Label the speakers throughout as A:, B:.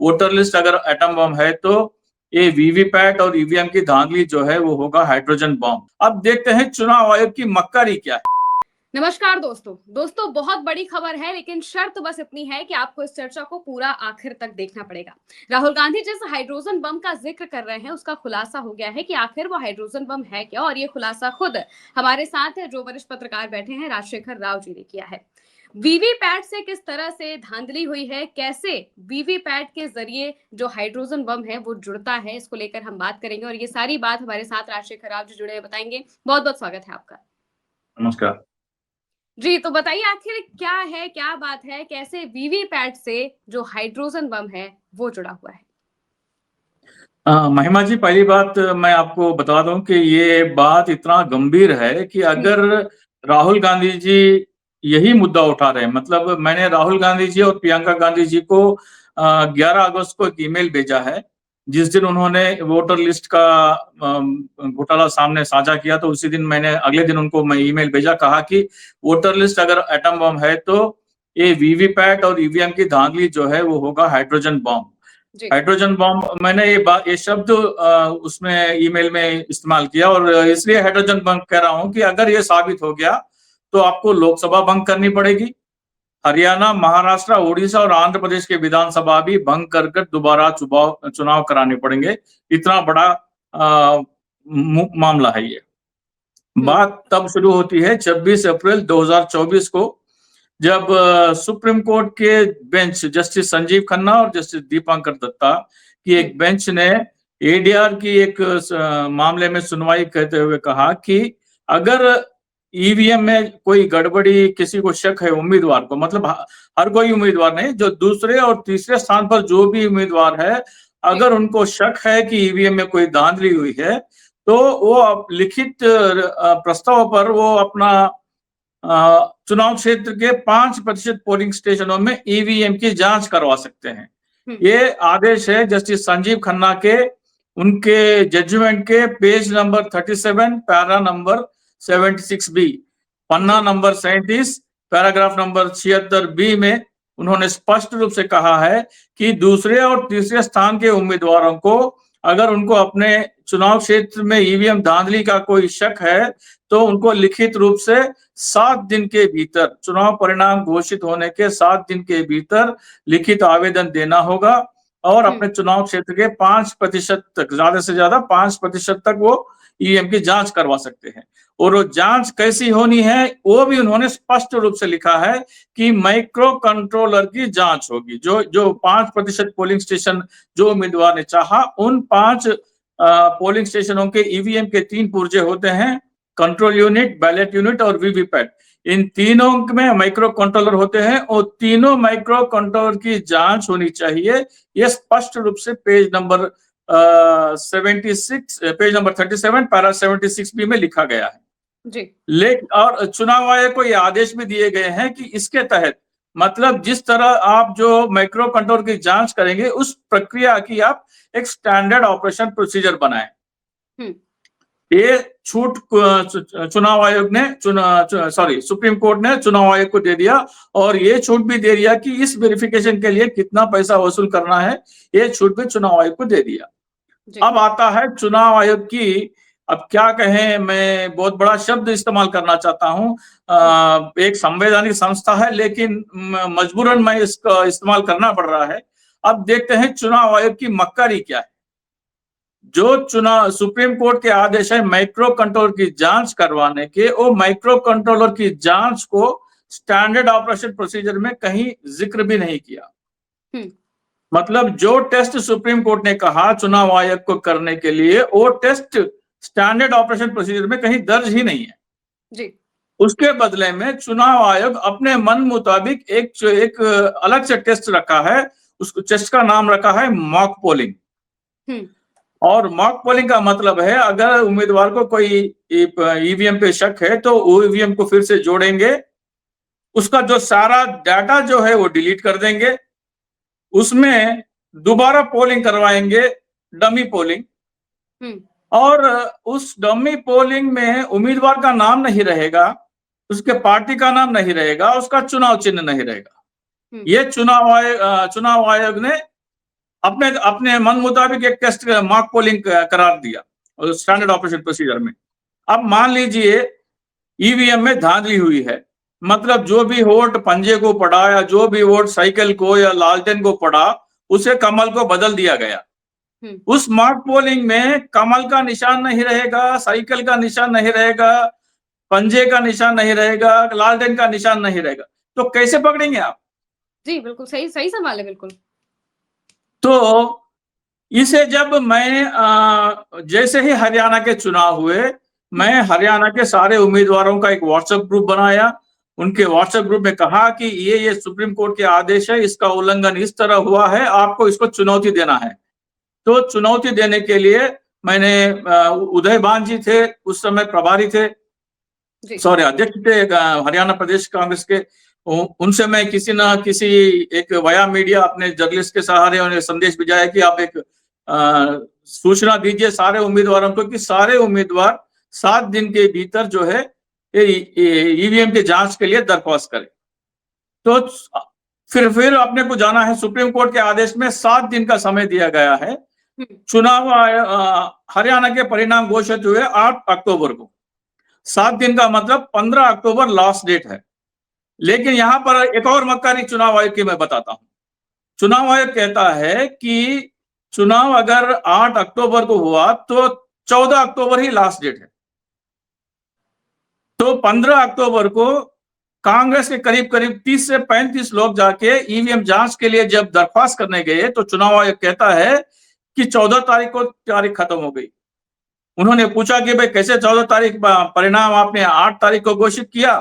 A: Voter list अगर atom bomb है तो ये वीवीपैट और ईवीएम की धांधली जो है वो होगा हाइड्रोजन बम। अब देखते हैं चुनाव आयोग की मक्कारी क्या है।
B: नमस्कार दोस्तों बहुत बड़ी खबर है, लेकिन शर्त बस इतनी है कि आपको इस चर्चा को पूरा आखिर तक देखना पड़ेगा। राहुल गांधी जिस हाइड्रोजन बम का जिक्र कर रहे हैं उसका खुलासा हो गया है कि आखिर वो हाइड्रोजन बम है क्या, और ये खुलासा खुद हमारे साथ जो वरिष्ठ पत्रकार बैठे हैं राजशेखर राव जी ने किया है। वीवीपैट से किस तरह से धांधली हुई है, कैसे वीवीपैट के जरिए जो हाइड्रोजन बम है वो जुड़ता है, इसको लेकर हम बात करेंगे और ये सारी बात हमारे साथ राजशेखर राव जी जुड़े बताएंगे। बहुत बहुत स्वागत है आपका।
A: नमस्कार
B: जी, तो बताइए आखिर क्या है, क्या बात है, कैसे वीवीपैट से जो हाइड्रोजन बम है वो जुड़ा हुआ है?
A: महिमा जी, पहली बात मैं आपको बता दूं कि ये बात इतना गंभीर है कि अगर राहुल गांधी जी यही मुद्दा उठा रहे हैं, मतलब मैंने राहुल गांधी जी और प्रियंका गांधी जी को 11 अगस्त को एक ईमेल भेजा है, जिस दिन उन्होंने वोटर लिस्ट का घोटाला सामने साझा किया, तो उसी दिन मैंने अगले दिन उनको मैं ईमेल भेजा, कहा कि वोटर लिस्ट अगर एटम बम है तो ये वीवीपैट और ईवीएम की धांधली जो है वो होगा हाइड्रोजन बम। हाइड्रोजन बम, मैंने ये शब्द उसमें ईमेल में इस्तेमाल किया और इसलिए हाइड्रोजन बम कह रहा हूं कि अगर ये साबित हो गया तो आपको लोकसभा भंग करनी पड़ेगी, हरियाणा, महाराष्ट्र, उड़ीसा और आंध्र प्रदेश के विधानसभा भी भंग कर दोबारा चुनाव कराने पड़ेंगे। इतना बड़ा मामला है ये। बात तब शुरू होती है 26 अप्रैल 2024 को, जब सुप्रीम कोर्ट के बेंच जस्टिस संजीव खन्ना और जस्टिस दीपांकर दत्ता की एक बेंच ने एडीआर की एक मामले में सुनवाई करते हुए कहा कि अगर ईवीएम में कोई गड़बड़ी, किसी को शक है उम्मीदवार को, मतलब हर कोई उम्मीदवार नहीं, जो दूसरे और तीसरे स्थान पर जो भी उम्मीदवार है, अगर उनको शक है कि ईवीएम में कोई धांधली हुई है तो वो लिखित प्रस्ताव पर वो अपना चुनाव क्षेत्र के 5% पोलिंग स्टेशनों में ईवीएम की जांच करवा सकते हैं। ये आदेश है जस्टिस संजीव खन्ना के उनके जजमेंट के page number 37 para number 76 B, पन्ना नंबर 37 पैराग्राफ नंबर 76 बी में उन्होंने स्पष्ट रूप से कहा है कि दूसरे और तीसरे स्थान के उम्मीदवारों को अगर उनको अपने चुनाव क्षेत्र में ईवीएम धांधली का कोई शक है तो उनको लिखित रूप से 7 दिन के भीतर, चुनाव परिणाम घोषित होने के 7 दिन के भीतर लिखित आवेदन देना होगा और अपने चुनाव क्षेत्र के 5% तक, ज्यादा से ज्यादा 5% तक वो ईवीएम की जांच करवा सकते हैं। और वो जांच कैसी होनी है वो भी उन्होंने स्पष्ट रूप से लिखा है कि माइक्रो कंट्रोलर की जांच होगी। जो 5% पोलिंग स्टेशन जो उम्मीदवार ने चाहा, उन 5 पोलिंग स्टेशनों के ईवीएम के 3 पुर्जे होते हैं, कंट्रोल यूनिट, बैलेट यूनिट और वीवीपैट। इन तीनों में माइक्रो कंट्रोलर होते हैं और तीनों माइक्रो कंट्रोलर की जांच होनी चाहिए। यह स्पष्ट रूप से page number 76, page number 37 para 76 B में लिखा गया है
B: जी।
A: लेकिन और चुनाव आयोग को ये आदेश भी दिए गए हैं कि इसके तहत, मतलब जिस तरह आप जो माइक्रो कंट्रोल की जांच करेंगे उस प्रक्रिया की आप एक स्टैंडर्ड ऑपरेशन प्रोसीजर बनाएं। ये छूट चुनाव आयोग ने सुप्रीम कोर्ट ने चुनाव आयोग को दे दिया और ये छूट भी दे दिया कि इस वेरिफिकेशन के लिए कितना पैसा वसूल करना है, ये छूट भी चुनाव आयोग को दे दिया। अब आता है चुनाव आयोग की, अब क्या कहें, मैं बहुत बड़ा शब्द इस्तेमाल करना चाहता हूं। एक संवैधानिक संस्था है लेकिन मजबूरन मैं इसका इस्तेमाल करना पड़ रहा है। अब देखते हैं चुनाव आयोग की मक्कारी क्या है। जो चुनाव सुप्रीम कोर्ट के आदेश है माइक्रो कंट्रोलर की जांच करवाने के, वो माइक्रो कंट्रोलर की जांच को स्टैंडर्ड ऑपरेशन प्रोसीजर में कहीं जिक्र भी नहीं किया। मतलब जो टेस्ट सुप्रीम कोर्ट ने कहा चुनाव आयोग को करने के लिए, वो टेस्ट स्टैंडर्ड ऑपरेशन प्रोसीजर में कहीं दर्ज ही नहीं है
B: जी।
A: उसके बदले में चुनाव आयोग अपने मन मुताबिक एक अलग से टेस्ट रखा है। उस टेस्ट का नाम रखा है मॉक पोलिंग। और मॉक पोलिंग का मतलब है अगर उम्मीदवार को कोई ईवीएम पे शक है तो वो ईवीएम को फिर से जोड़ेंगे, उसका जो सारा डाटा जो है वो डिलीट कर देंगे, उसमें दोबारा पोलिंग करवाएंगे, डमी पोलिंग। और उस डमी पोलिंग में उम्मीदवार का नाम नहीं रहेगा, उसके पार्टी का नाम नहीं रहेगा, उसका चुनाव चिन्ह नहीं रहेगा। ये चुनाव आयोग ने अपने अपने मन मुताबिक एक टेस्ट मॉक पोलिंग करार दिया स्टैंडर्ड ऑपरेशन प्रोसीजर में। अब मान लीजिए ईवीएम में धांधली हुई है, मतलब जो भी वोट पंजे को पड़ा या जो भी वोट साइकिल को या लालटेन को पड़ा, उसे कमल को बदल दिया गया। उस मॉक पोलिंग में कमल का निशान नहीं रहेगा, साइकिल का निशान नहीं रहेगा, पंजे का निशान नहीं रहेगा, लालटेन का निशान नहीं रहेगा, तो कैसे पकड़ेंगे आप?
B: जी, बिल्कुल सही सही सवाल है, बिल्कुल।
A: तो इसे जब मैं जैसे ही हरियाणा के चुनाव हुए, मैं हरियाणा के सारे उम्मीदवारों का एक व्हाट्सएप ग्रुप बनाया। उनके व्हाट्सएप ग्रुप में कहा कि ये सुप्रीम कोर्ट के आदेश है, इसका उल्लंघन इस तरह हुआ है, आपको इसको चुनौती देना है। तो चुनौती देने के लिए मैंने उदय भान जी थे, उस समय प्रभारी थे, सॉरी अध्यक्ष थे हरियाणा प्रदेश कांग्रेस के। उनसे मैं किसी ना किसी एक वया मीडिया अपने जर्नलिस्ट के सहारे उन्हें संदेश भिजाया कि आप एक सूचना दीजिए सारे उम्मीदवारों को कि सारे उम्मीदवार 7 दिन के भीतर जो है ईवीएम की जांच के लिए दरख्वास्त करें। तो फिर अपने को जाना है, सुप्रीम कोर्ट के आदेश में 7 दिन का समय दिया गया है। चुनाव हरियाणा के परिणाम घोषित हुए 8 अक्टूबर को। 7 दिन का मतलब 15 अक्टूबर लास्ट डेट है। लेकिन यहां पर एक और मक्कारी चुनाव आयोग की मैं बताता हूं। चुनाव आयोग कहता है कि चुनाव अगर 8 अक्टूबर को हुआ तो 14 अक्टूबर ही लास्ट डेट है। तो 15 अक्टूबर को कांग्रेस के करीब करीब 30 से 35 लोग जाके ईवीएम जांच के लिए जब दरख्वास्त करने गए तो चुनाव आयोग कहता है कि 14 तारीख को तारीख खत्म हो गई। उन्होंने पूछा कि भाई कैसे 14 तारीख, परिणाम आपने 8 तारीख को घोषित किया,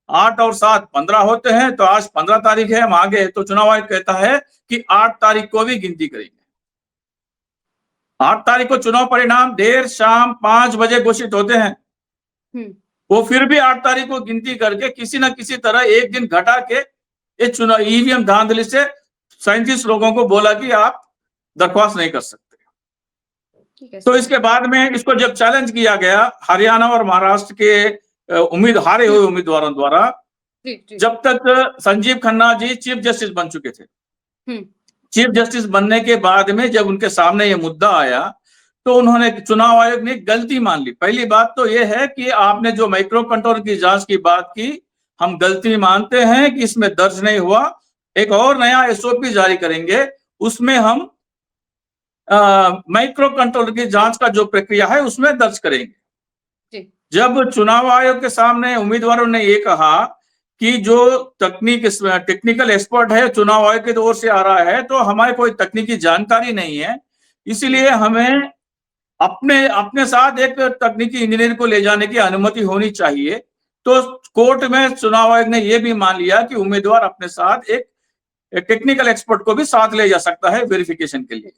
A: 8 और 7 15 होते हैं, तो आज 15 तारीख है, हम आगे। तो चुनाव आयोग कहता है कि 8 तारीख को भी गिनती करेंगे। 8 तारीख को चुनाव परिणाम देर शाम 5 बजे घोषित होते हैं। वो फिर भी 8 तारीख को गिनती करके किसी न किसी तरह एक दिन घटा के ये चुनाव ईवीएम धांधली से 37 लोगों को बोला कि आप दरख्वास्त नहीं कर सकते। तो इसके बाद में इसको जब चैलेंज किया गया हरियाणा और महाराष्ट्र के हारे हुए उम्मीदवारों द्वारा, जब तक संजीव खन्ना जी चीफ जस्टिस बन चुके थे, चीफ जस्टिस बनने के बाद में जब उनके सामने ये मुद्दा आया तो उन्होंने, चुनाव आयोग ने गलती मान ली। पहली बात तो यह है कि आपने जो माइक्रो कंट्रोल की जांच की बात की, हम गलती मानते हैं कि इसमें दर्ज नहीं हुआ, एक और नया एसओपी जारी करेंगे, उसमें हम माइक्रो कंट्रोल की जांच का जो प्रक्रिया है उसमें दर्ज करेंगे। जब चुनाव आयोग के सामने उम्मीदवारों ने ये कहा कि जो टेक्निकल एक्सपर्ट है चुनाव आयोग की ओर से आ रहा है, तो हमारे कोई तकनीकी जानकारी नहीं है, इसलिए हमें अपने साथ एक तकनीकी इंजीनियर को ले जाने की अनुमति होनी चाहिए। तो कोर्ट में चुनाव आयोग ने यह भी मान लिया कि उम्मीदवार अपने साथ एक टेक्निकल एक्सपर्ट को भी साथ ले जा सकता है वेरिफिकेशन के लिए।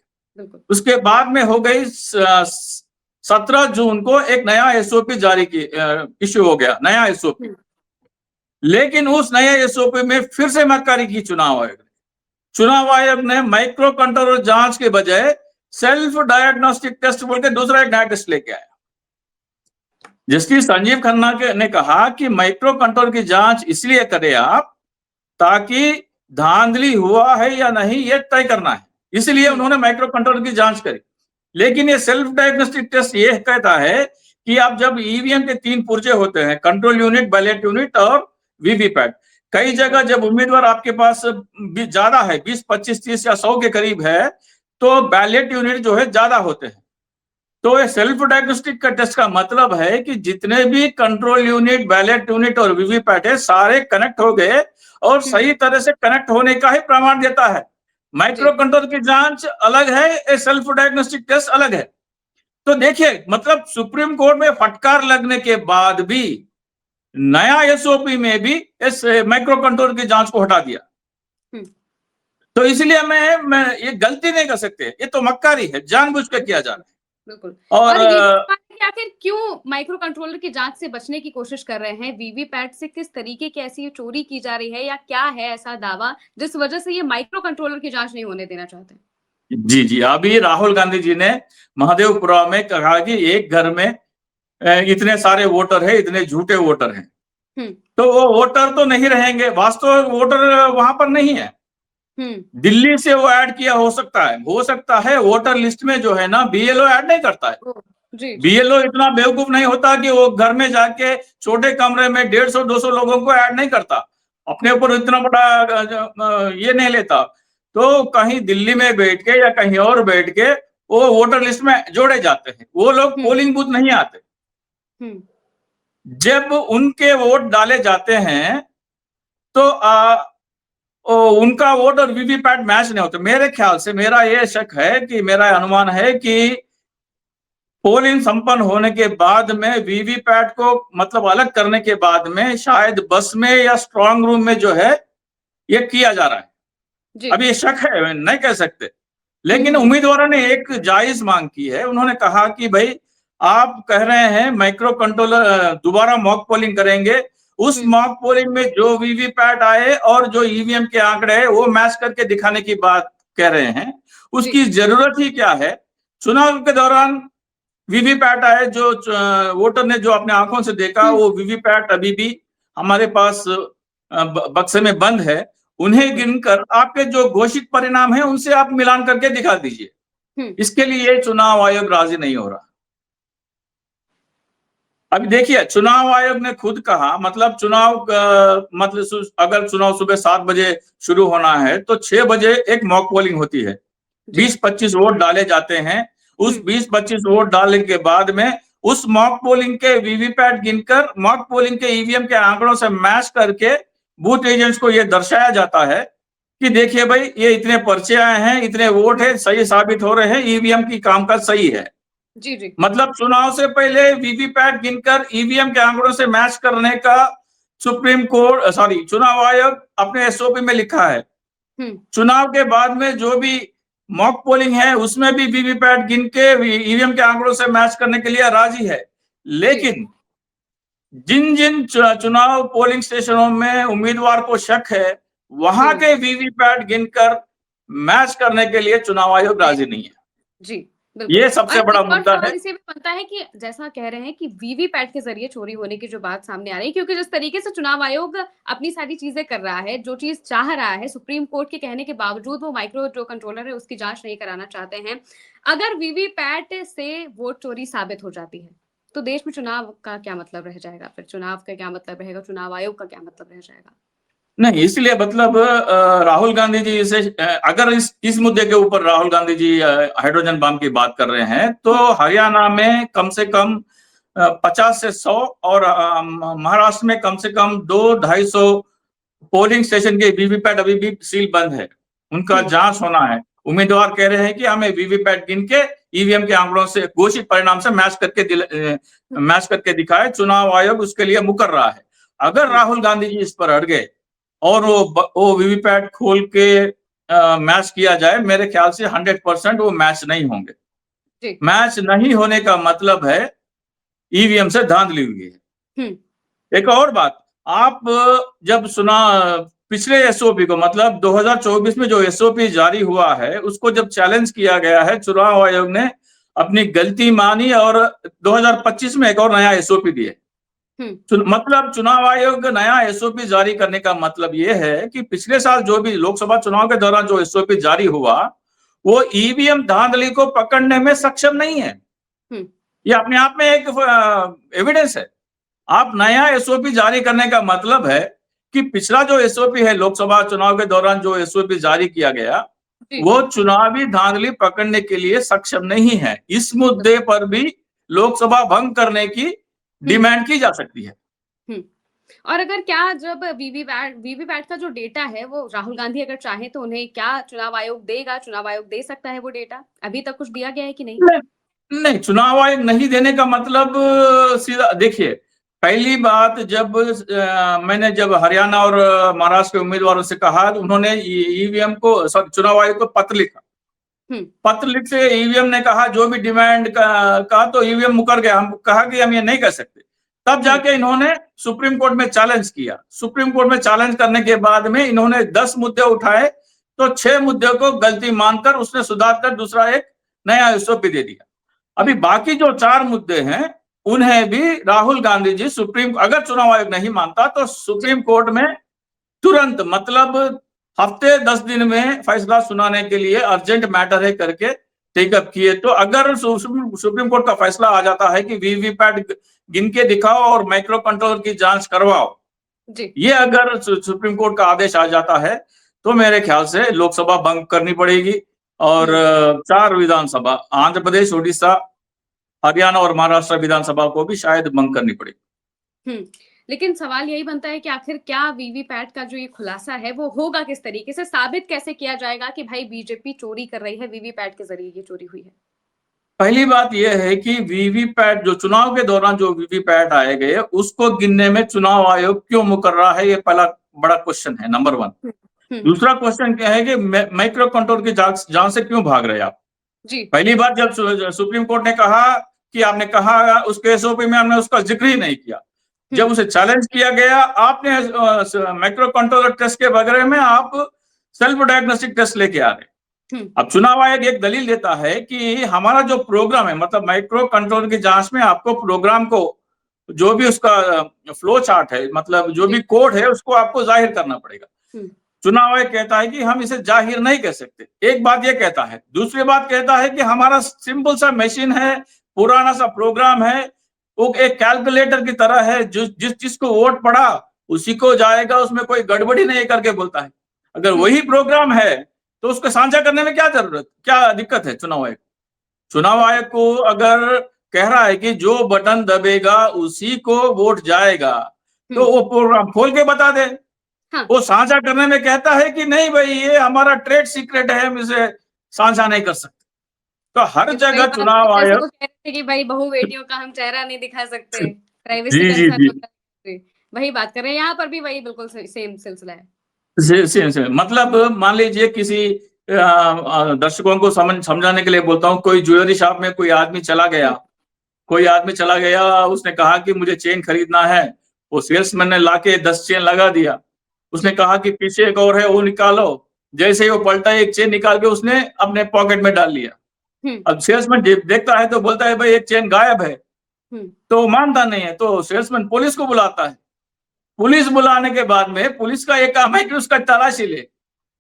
A: उसके बाद में हो गई 17 जून को एक नया एसओपी जारी की, इश्यू हो गया नया एसओपी। लेकिन उस नए एसओपी में फिर से मक्कारी की चुनाव आयोग ने माइक्रो कंट्रोल जांच के बजाय सेल्फ डायग्नोस्टिक टेस्ट बोल के दूसरा एक नया टेस्ट लेके आया। जस्टिस संजीव खन्ना ने कहा कि माइक्रो कंट्रोल की जांच इसलिए करें आप ताकि धांधली हुआ है या नहीं ये तय करना है, इसलिए उन्होंने माइक्रो कंट्रोल की जांच करी। लेकिन ये सेल्फ डायग्नोस्टिक टेस्ट ये कहता है कि आप जब ईवीएम के 3 पुर्जे होते हैं, कंट्रोल यूनिट, बैलेट यूनिट और वीवीपैट, कई जगह जब उम्मीदवार आपके पास ज्यादा है, 20, 25, 30 या 100 के करीब है, तो बैलेट यूनिट जो है ज्यादा होते हैं। तो ये सेल्फ डायग्नोस्टिक का टेस्ट का मतलब है कि जितने भी कंट्रोल यूनिट, बैलेट यूनिट और वीवीपैट है सारे कनेक्ट हो गए और सही तरह से कनेक्ट होने का ही प्रमाण देता है। माइक्रो कंट्रोल की जांच अलग है, सेल्फ डायग्नोस्टिक टेस्ट अलग है। तो देखिए, मतलब सुप्रीम कोर्ट में फटकार लगने के बाद भी नया एसओपी में भी इस माइक्रो कंट्रोल की जांच को हटा दिया। तो इसलिए मैं ये गलती नहीं कर सकते, ये तो मक्कारी है, जानबूझ के किया जा रहा है।
B: बिल्कुल।
A: और
B: आखिर क्यों माइक्रो कंट्रोलर की जांच से बचने की कोशिश कर रहे हैं? वीवीपैट से किस तरीके की ऐसी चोरी की जा रही है या क्या है ऐसा दावा जिस वजह से ये माइक्रो कंट्रोलर की जांच नहीं होने देना चाहते?
A: जी, अभी राहुल गांधी जी ने महादेवपुरा में कहा कि एक घर में इतने सारे वोटर है, इतने झूठे वोटर हैं, तो वो वोटर तो नहीं रहेंगे, वास्तव वोटर वहां पर नहीं है। दिल्ली से वो ऐड किया हो सकता है वोटर लिस्ट में जो है ना बीएलओ ऐड नहीं करता है।
B: जी,
A: बीएलओ इतना बेवकूफ नहीं होता कि वो घर में जाके छोटे कमरे में 150-200 लोगों को ऐड नहीं करता, अपने ऊपर इतना बड़ा ये नहीं लेता। तो कहीं दिल्ली में बैठ के या कहीं और बैठ के वो वोटर लिस्ट में जोड़े जाते हैं, वो लोग पोलिंग बूथ नहीं आते। जब उनके वोट डाले जाते हैं तो उनका वोट और वीवीपैट मैच नहीं होता। मेरे ख्याल से मेरा ये शक है कि मेरा अनुमान है कि पोलिंग संपन्न होने के बाद में वीवीपैट को मतलब अलग करने के बाद में शायद बस में या स्ट्रांग रूम में जो है ये किया जा रहा है। अब ये शक है, नहीं कह सकते, लेकिन उम्मीदवारों ने एक जायज मांग की है। उन्होंने कहा कि भाई आप कह रहे हैं माइक्रो कंट्रोलर दोबारा मॉक पोलिंग करेंगे, उस मॉक पोलिंग में जो वीवीपैट आए और जो ईवीएम के आंकड़े है वो मैच करके दिखाने की बात कह रहे हैं। उसकी जरूरत ही क्या है? चुनाव के दौरान वीवीपैट आए, जो वोटर ने जो अपने आंखों से देखा वो वीवीपैट अभी भी हमारे पास बक्से में बंद है। उन्हें गिनकर आपके जो घोषित परिणाम है उनसे आप मिलान करके दिखा दीजिए। इसके लिए चुनाव आयोग राजी नहीं हो रहा। अभी देखिए, चुनाव आयोग ने खुद कहा, मतलब मतलब अगर चुनाव सुबह 7 बजे शुरू होना है तो 6 बजे एक मॉक पोलिंग होती है, 20-25 वोट डाले जाते हैं। उस 20-25 वोट डालने के बाद में उस मॉक पोलिंग के वीवीपैट गिनकर मॉक पोलिंग के ईवीएम के आंकड़ों से मैच करके बूथ एजेंट्स को यह दर्शाया जाता है कि देखिए भाई ये इतने पर्चे आए हैं, इतने वोट है, सही साबित हो रहे हैं, ईवीएम की कामकाज सही है।
B: जी।
A: मतलब चुनाव से पहले वीवीपैट गिनकर ईवीएम के आंकड़ों से मैच करने का चुनाव आयोग अपने एसओपी में लिखा है। चुनाव के बाद में जो भी मॉक पोलिंग है उसमें भी वीवीपैट गिन के ईवीएम के आंकड़ों से मैच करने के लिए राजी है। लेकिन जिन जिन चुनाव पोलिंग स्टेशनों में उम्मीदवार को शक है वहां के वीवीपैट गिनकर मैच करने के लिए चुनाव आयोग राजी नहीं है।
B: जी,
A: ये सबसे बड़ा मुद्दा है।
B: इसे भी बनता है कि जैसा कह रहे हैं कि वीवीपैट के जरिए चोरी होने की जो बात सामने आ रही है, क्योंकि जिस तरीके से चुनाव आयोग अपनी सारी चीजें कर रहा है, जो चीज चाह रहा है, सुप्रीम कोर्ट के कहने के बावजूद वो माइक्रो जो कंट्रोलर है उसकी जांच नहीं कराना चाहते हैं। अगर वीवीपैट से वोट चोरी साबित हो जाती है तो देश में चुनाव का क्या मतलब रह जाएगा? फिर चुनाव का क्या मतलब रहेगा? चुनाव आयोग का क्या मतलब रह जाएगा?
A: नहीं, इसलिए मतलब राहुल गांधी जी इसे अगर इस मुद्दे के ऊपर राहुल गांधी जी हाइड्रोजन बम की बात कर रहे हैं तो हरियाणा में कम से कम 50 से 100 और महाराष्ट्र में कम से कम 200-250 पोलिंग स्टेशन के वीवीपैट अभी भी सील बंद है, उनका जांच होना है। उम्मीदवार कह रहे हैं कि हमें वीवीपैट गिन के ईवीएम के आंकड़ों से घोषित परिणाम से मैच करके दिखाए। चुनाव आयोग उसके लिए मुकर रहा है। अगर राहुल गांधी जी इस पर अड़ गए और वो वीवीपैट खोल के मैच किया जाए, मेरे ख्याल से 100% वो मैच नहीं होंगे। मैच नहीं होने का मतलब है ईवीएम से धांधली हुई है। एक और बात, आप जब सुना पिछले एसओपी को, मतलब 2024 में जो एसओपी जारी हुआ है उसको जब चैलेंज किया गया है, चुनाव आयोग ने अपनी गलती मानी और 2025 में एक और नया एसओपी दिए। मतलब चुनाव आयोग नया एसओपी जारी करने का मतलब यह है कि पिछले साल जो भी लोकसभा चुनाव के दौरान जो एसओपी जारी हुआ वो ईवीएम धांधली को पकड़ने में सक्षम नहीं है। ये अपने आप में एक एविडेंस है। आप नया एसओपी जारी करने का मतलब है कि पिछला जो एसओपी है लोकसभा चुनाव के दौरान जो एसओपी जारी किया गया वो चुनावी धांधली पकड़ने के लिए सक्षम नहीं है। इस मुद्दे पर भी लोकसभा भंग करने की डिमांड की जा सकती है।
B: और अगर क्या जब वीवीपैट का जो डेटा है वो राहुल गांधी अगर चाहे तो उन्हें क्या चुनाव आयोग देगा? चुनाव आयोग दे सकता है वो डेटा? अभी तक कुछ दिया गया है कि नहीं?
A: नहीं, चुनाव आयोग नहीं देने का मतलब सीधा देखिए, पहली बात जब मैंने जब हरियाणा और महाराष्ट्र के उम्मीदवारों से कहा तो उन्होंने ईवीएम को चुनाव आयोग को पत्र लिखा। पत्र लिख से ईवीएम ने कहा जो भी डिमांड का तो ईवीएम मुकर गया। हम कहा कि हम ये नहीं कर सकते। तब जाके इन्होंने सुप्रीम कोर्ट में चैलेंज किया। सुप्रीम कोर्ट में चैलेंज करने के बाद में इन्होंने 10 मुद्दे उठाए तो 6 मुद्दे को गलती मानकर उसने सुधार कर दूसरा एक नया एसओपी दे दिया। अभी बाकी जो 4 मुद्दे हैं उन्हें भी राहुल गांधी जी अगर चुनाव आयोग नहीं मानता तो सुप्रीम कोर्ट में तुरंत, मतलब हफ्ते 10 दिन में फैसला सुनाने के लिए अर्जेंट मैटर है करके टेकअप किए। तो अगर सुप्रीम कोर्ट का फैसला आ जाता है कि वीवीपैट गिन के दिखाओ और माइक्रो कंट्रोलर की जांच करवाओ,
B: जी
A: ये अगर सुप्रीम कोर्ट का आदेश आ जाता है तो मेरे ख्याल से लोकसभा भंग करनी पड़ेगी और 4 विधानसभा, आंध्र प्रदेश, उड़ीसा, हरियाणा और महाराष्ट्र विधानसभा को भी शायद भंग करनी पड़ेगी।
B: लेकिन सवाल यही बनता है कि आखिर क्या वीवीपैट का जो ये खुलासा है वो होगा किस तरीके से, साबित कैसे किया जाएगा कि भाई बीजेपी चोरी कर रही है, वीवीपैट के जरिए ये चोरी हुई है?
A: पहली बात यह है कि वीवीपैट जो चुनाव के दौरान जो वीवीपैट आए गए उसको गिनने में चुनाव आयोग क्यों मुकर रहा है, ये पहला बड़ा क्वेश्चन है, नंबर 1। दूसरा क्वेश्चन क्या है कि माइक्रो कंट्रोल की जांच से क्यों भाग रहे आप?
B: जी
A: पहली बात, जब सुप्रीम कोर्ट ने कहा कि आपने कहा उसके एसओपी में हमने उसका जिक्र ही नहीं किया, जब उसे चैलेंज किया गया आपने माइक्रो कंट्रोलर टेस्ट के बगैर में आप सेल्फ डायग्नोस्टिक टेस्ट लेके आ रहे। अब चुनाव आयोग एक दलील देता है कि हमारा जो प्रोग्राम है, मतलब माइक्रो कंट्रोलर की जांच में आपको प्रोग्राम को जो भी उसका फ्लो चार्ट है, मतलब जो भी कोड है उसको आपको जाहिर करना पड़ेगा। चुनाव आयोग कहता है कि हम इसे जाहिर नहीं कर सकते, एक बात ये कहता है। दूसरी बात कहता है कि हमारा सिंपल सा मशीन है, पुराना सा प्रोग्राम है, वो एक कैलकुलेटर की तरह है, जिसको वोट पड़ा उसी को जाएगा, उसमें कोई गड़बड़ी नहीं करके बोलता है। अगर वही प्रोग्राम है तो उसको साझा करने में क्या जरूरत, क्या दिक्कत है चुनाव आयोग? चुनाव आयोग को अगर कह रहा है कि जो बटन दबेगा उसी को वोट जाएगा, तो वो प्रोग्राम खोल के बता दे।
B: हाँ।
A: वो साझा करने में कहता है कि नहीं भाई ये हमारा ट्रेड सीक्रेट है, हम इसे साझा नहीं कर सकते। तो हर जगह चुनाव
B: जैसे
A: आयोग,
B: वो कह रहे थे कि भाई बहू बेटियों का हम चेहरा नहीं दिखा सकते, प्राइवेसी
A: जी जी
B: कंसर्न
A: जी,
B: होता है, वही बात कर रहे हैं, यहाँ पर भी वही बिल्कुल सेम सिलसिला है।
A: से मतलब मान लीजिए किसी दर्शकों को समझाने के लिए बोलता हूँ, कोई ज्वेलरी शॉप में कोई आदमी चला गया, उसने कहा कि मुझे चेन खरीदना है, वो सेल्समैन ने लाके 10 चेन लगा दिया, उसने कहा कि पीछे एक और है वो निकालो, जैसे ही वो पलटा एक चेन निकाल के उसने अपने पॉकेट में डाल लिया। अब सेल्समैन देखता है तो बोलता है भाई एक चेन गायब है, तो मानता नहीं है, तो सेल्समैन पुलिस को बुलाता है। पुलिस बुलाने के बाद में पुलिस का एक काम है कि उसका तलाशी ले।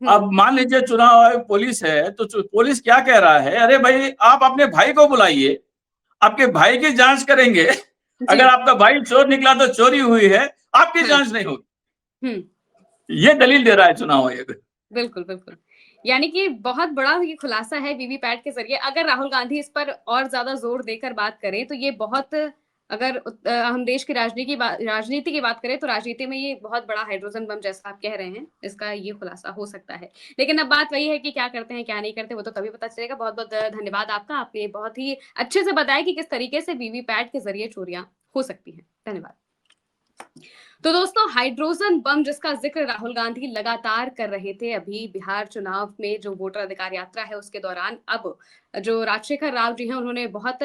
A: अब मान लीजिए चुनाव आयोग पुलिस है, तो पुलिस क्या कह रहा है, अरे भाई आप अपने भाई को बुलाइए, आपके भाई की जांच करेंगे। अगर आपका भाई चोर निकला तो चोरी हुई है, आपकी जांच नहीं होगी। ये दलील दे रहा है चुनाव आयोग।
B: बिल्कुल बिल्कुल, यानी कि बहुत बड़ा ये खुलासा है वीवीपैट के जरिए। अगर राहुल गांधी इस पर और ज्यादा जोर देकर बात करें तो ये बहुत, अगर हम देश की राजनीति की बात करें तो राजनीति में ये बहुत बड़ा हाइड्रोजन बम जैसा आप कह रहे हैं, इसका ये खुलासा हो सकता है। लेकिन अब बात वही है कि क्या करते हैं क्या नहीं करते, वो तो तभी पता चलेगा। बहुत बहुत धन्यवाद आपका, आपने बहुत ही अच्छे से बताया कि किस तरीके से वीवीपैट के जरिए चोरियां हो सकती हैं। धन्यवाद। तो दोस्तों, हाइड्रोजन बम जिसका जिक्र राहुल गांधी लगातार कर रहे थे अभी बिहार चुनाव में जो वोटर अधिकार यात्रा है उसके दौरान, अब जो राजशेखर राव जी हैं उन्होंने बहुत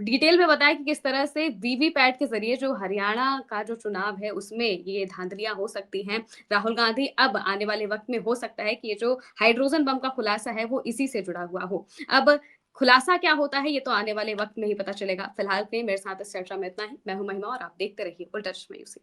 B: डिटेल में बताया कि किस तरह से वीवीपैट के जरिए जो हरियाणा का जो चुनाव है उसमें ये धांधलियां हो सकती हैं। राहुल गांधी अब आने वाले वक्त में हो सकता है कि ये जो हाइड्रोजन बम का खुलासा है वो इसी से जुड़ा हुआ हो। अब खुलासा क्या होता है ये तो आने वाले वक्त में ही पता चलेगा। फिलहाल में मेरे साथ इस चर्चा में इतना ही। मैं हूं महिमा और आप देखते रहिए उल्टा चश्मा यूसी।